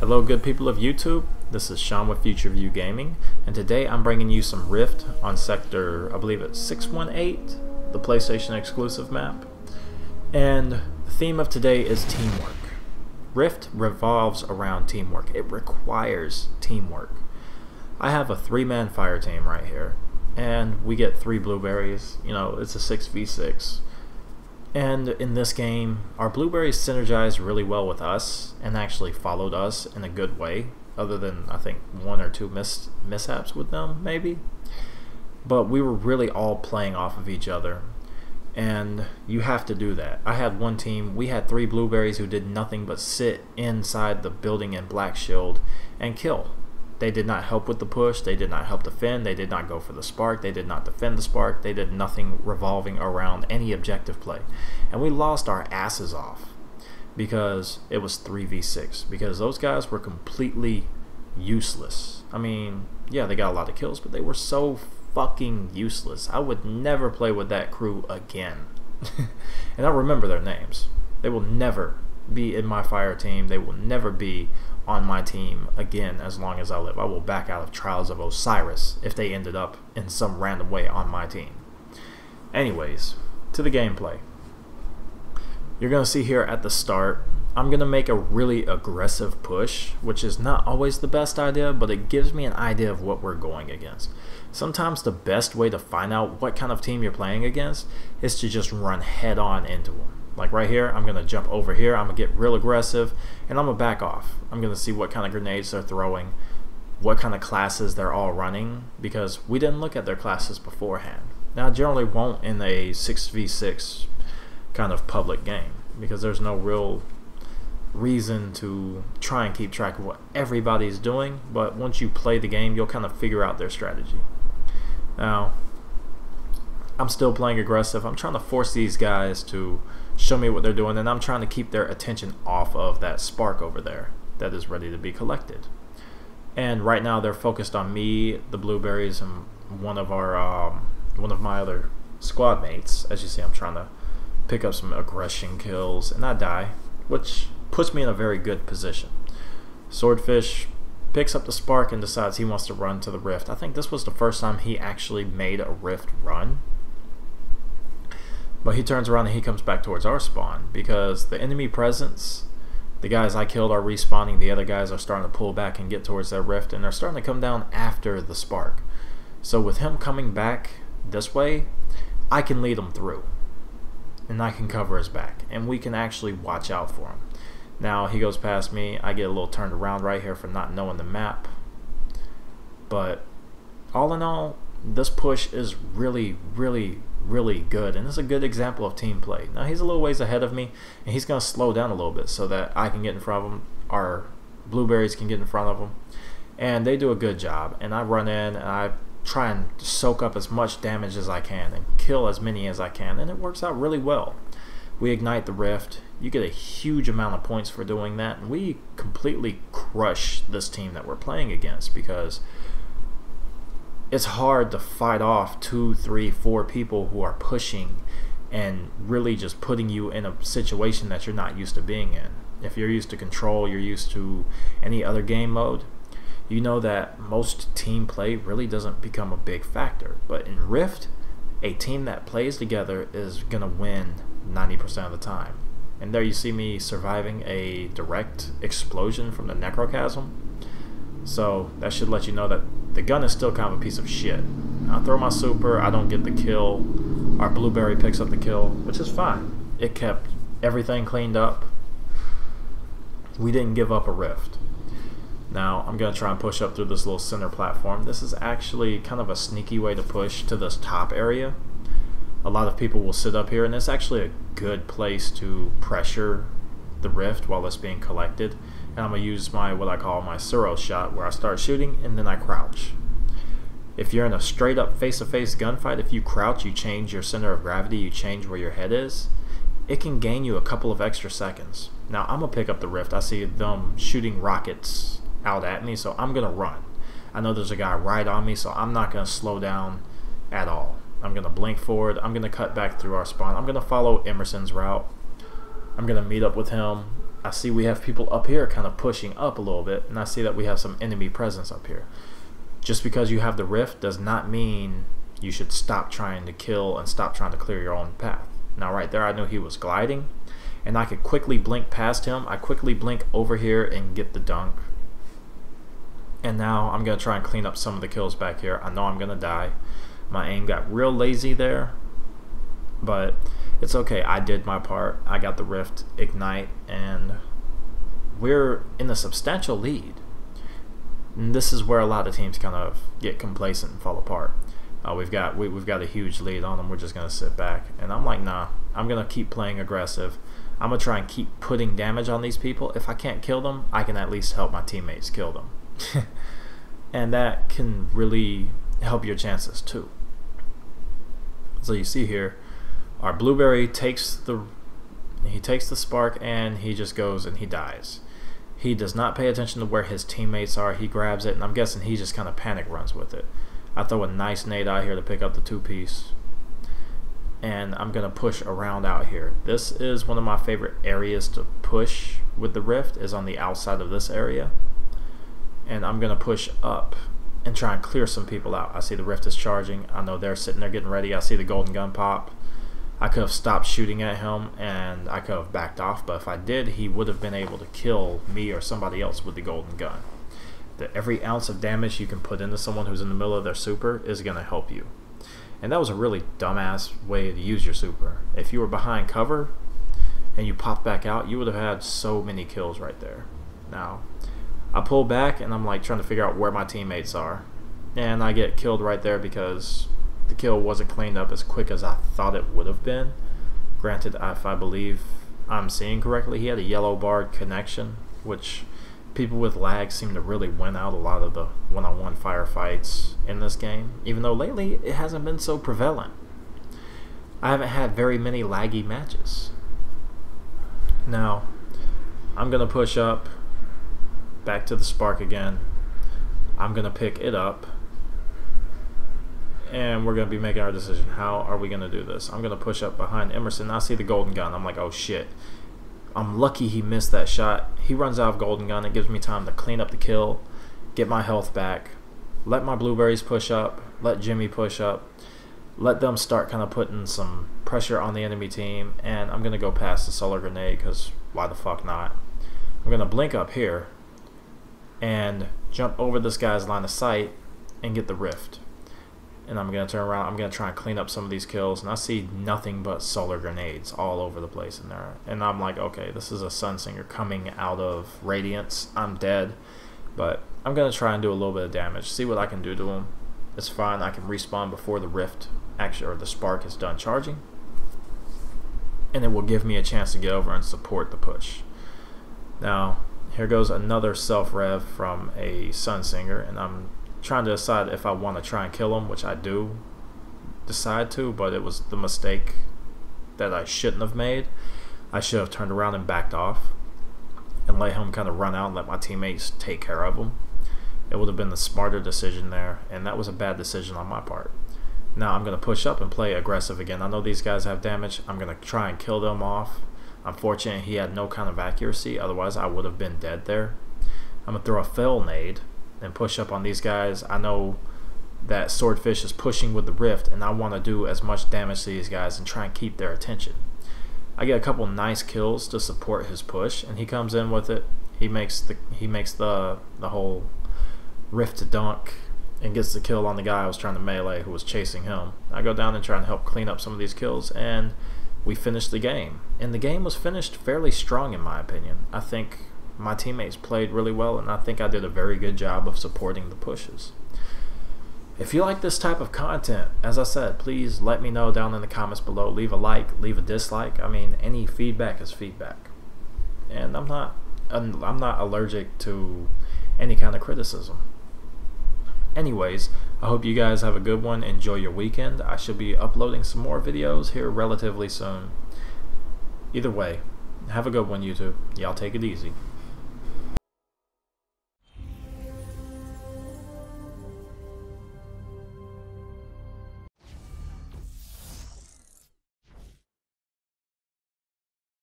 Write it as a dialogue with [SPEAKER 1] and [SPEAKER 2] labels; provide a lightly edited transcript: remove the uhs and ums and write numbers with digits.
[SPEAKER 1] Hello good people of YouTube, this is Sean with Future View Gaming, and today I'm bringing you some Rift on sector, I believe it's 618, the PlayStation exclusive map. And the theme of today is teamwork. Rift revolves around teamwork. It requires teamwork. I have a 3-man fire team right here, and we get 3 blueberries. You know, it's a 6v6. And in this game, our blueberries synergized really well with us and actually followed us in a good way, other than I think 1 or 2 mishaps with them maybe. But we were really all playing off of each other, and you have to do that. I had one team, we had 3 blueberries who did nothing but sit inside the building in Black Shield and kill. They did not help with the push, they did not help defend, they did not go for the spark, they did not defend the spark, they did nothing revolving around any objective play. And we lost our asses off because it was 3v6, because those guys were completely useless. I mean, yeah, they got a lot of kills, but they were so fucking useless. I would never play with that crew again. And I remember their names. They will never be in my fire team, they will never be on my team again as long as I live. I will back out of Trials of Osiris if they ended up in some random way on my team. Anyways, to the gameplay. You're going to see here at the start, I'm going to make a really aggressive push, which is not always the best idea, but it gives me an idea of what we're going against. Sometimes the best way to find out what kind of team you're playing against is to just run head on into them. Like right here, I'm going to jump over here, I'm going to get real aggressive, and I'm going to back off. I'm going to see what kind of grenades they're throwing, what kind of classes they're all running, because we didn't look at their classes beforehand. Now I generally won't in a 6v6 kind of public game, because there's no real reason to try and keep track of what everybody's doing, but once you play the game, you'll kind of figure out their strategy. Now, I'm still playing aggressive. I'm trying to force these guys to show me what they're doing, and I'm trying to keep their attention off of that spark over there that is ready to be collected. And right now they're focused on me, the blueberries, and one of my other squad mates. As you see, I'm trying to pick up some aggression kills, and I die, which puts me in a very good position. Swordfish picks up the spark and decides he wants to run to the rift. I think this was the first time he actually made a rift run. But he turns around and he comes back towards our spawn, because the enemy presence, the guys I killed are respawning, the other guys are starting to pull back and get towards that rift, and they're starting to come down after the spark. So with him coming back this way, I can lead him through, and I can cover his back, and we can actually watch out for him. Now he goes past me, I get a little turned around right here for not knowing the map. But all in all, this push is really good, and it's a good example of team play. Now he's a little ways ahead of me, and he's going to slow down a little bit so that I can get in front of him, our blueberries can get in front of him, and they do a good job. And I run in and I try and soak up as much damage as I can and kill as many as I can, and it works out really well. We ignite the rift, you get a huge amount of points for doing that, and we completely crush this team that we're playing against, because it's hard to fight off 2, 3, 4 people who are pushing and really just putting you in a situation that you're not used to being in. If you're used to control, you're used to any other game mode, you know that most team play really doesn't become a big factor. But in Rift, a team that plays together is going to win 90% of the time. And there you see me surviving a direct explosion from the necrochasm. So that should let you know that the gun is still kind of a piece of shit. I throw my super, I don't get the kill. Our blueberry picks up the kill, which is fine. It kept everything cleaned up. We didn't give up a rift. Now I'm going to try and push up through this little center platform. This is actually kind of a sneaky way to push to this top area. A lot of people will sit up here, and it's actually a good place to pressure the rift while it's being collected. And I'm going to use my what I call my Suro shot, where I start shooting and then I crouch. If you're in a straight up face-to-face gunfight, if you crouch, you change your center of gravity, you change where your head is, it can gain you a couple of extra seconds. Now I'm going to pick up the rift. I see them shooting rockets out at me, so I'm going to run. I know there's a guy right on me, so I'm not going to slow down at all. I'm going to blink forward, I'm going to cut back through our spawn, I'm going to follow Emerson's route, I'm going to meet up with him I see we have people up here kind of pushing up a little bit, and I see that we have some enemy presence up here. Just because you have the rift does not mean you should stop trying to kill and stop trying to clear your own path. Now right there I knew he was gliding, and I could quickly blink past him. I quickly blink over here and get the dunk. And now I'm going to try and clean up some of the kills back here. I know I'm going to die. My aim got real lazy there, but it's okay. I did my part. I got the rift ignite, and we're in a substantial lead. And this is where a lot of teams kind of get complacent and fall apart. We've got a huge lead on them. We're just going to sit back. And I'm like, nah, I'm going to keep playing aggressive. I'm going to try and keep putting damage on these people. If I can't kill them, I can at least help my teammates kill them. And that can really help your chances too. So you see here, our blueberry takes the spark, and he just goes and he dies. He does not pay attention to where his teammates are. He grabs it, and I'm guessing he just kind of panic runs with it. I throw a nice nade out here to pick up the 2-piece, and I'm gonna push around out here. This is one of my favorite areas to push with the rift, is on the outside of this area. And I'm gonna push up and try and clear some people out. I see the rift is charging. I know they're sitting there getting ready. I see the golden gun pop. I could have stopped shooting at him, and I could have backed off, but if I did, he would have been able to kill me or somebody else with the golden gun. Every ounce of damage you can put into someone who's in the middle of their super is gonna help you. And that was a really dumbass way to use your super. If you were behind cover and you popped back out, you would have had so many kills right there. Now, I pull back, and I'm like trying to figure out where my teammates are, and I get killed right there because the kill wasn't cleaned up as quick as I thought it would have been. Granted, if I believe I'm seeing correctly, he had a yellow barred connection, which people with lag seem to really win out a lot of the one-on-one firefights in this game, even though lately it hasn't been so prevalent. I haven't had very many laggy matches. Now, I'm going to push up back to the spark again. I'm going to pick it up, and we're going to be making our decision. How are we going to do this? I'm going to push up behind Emerson. I see the golden gun. I'm like, oh shit. I'm lucky he missed that shot. He runs out of golden gun. It gives me time to clean up the kill, get my health back, let my blueberries push up, let Jimmy push up, let them start kind of putting some pressure on the enemy team, and I'm going to go past the solar grenade because why the fuck not? I'm going to blink up here and jump over this guy's line of sight and get the rift. And I'm going to turn around. I'm going to try and clean up some of these kills, and I see nothing but solar grenades all over the place in there. And I'm like, okay, this is a Sunsinger coming out of Radiance. I'm dead, but I'm going to try and do a little bit of damage, see what I can do to him. It's fine. I can respawn before the rift actually, or the spark is done charging, and it will give me a chance to get over and support the push. Now, here goes another self-rev from a Sunsinger, and I'm trying to decide if I want to try and kill him, which I do decide to, but it was the mistake that I shouldn't have made. I should have turned around and backed off and let him kind of run out and let my teammates take care of him. It would have been the smarter decision there, and that was a bad decision on my part. Now I'm going to push up and play aggressive again. I know these guys have damage. I'm going to try and kill them off. Unfortunately, he had no kind of accuracy, otherwise I would have been dead there. I'm going to throw a fail nade and push up on these guys. I know that Swordfish is pushing with the rift, and I want to do as much damage to these guys and try and keep their attention. I get a couple nice kills to support his push, and he comes in with it. He makes the whole rift to dunk and gets the kill on the guy I was trying to melee who was chasing him. I go down and try and help clean up some of these kills, and we finished the game. And the game was finished fairly strong in my opinion. I think my teammates played really well, and I think I did a very good job of supporting the pushes. If you like this type of content, as I said, please let me know down in the comments below. Leave a like, leave a dislike. I mean, any feedback is feedback. And I'm not allergic to any kind of criticism. Anyways, I hope you guys have a good one. Enjoy your weekend. I should be uploading some more videos here relatively soon. Either way, have a good one, YouTube. Y'all take it easy.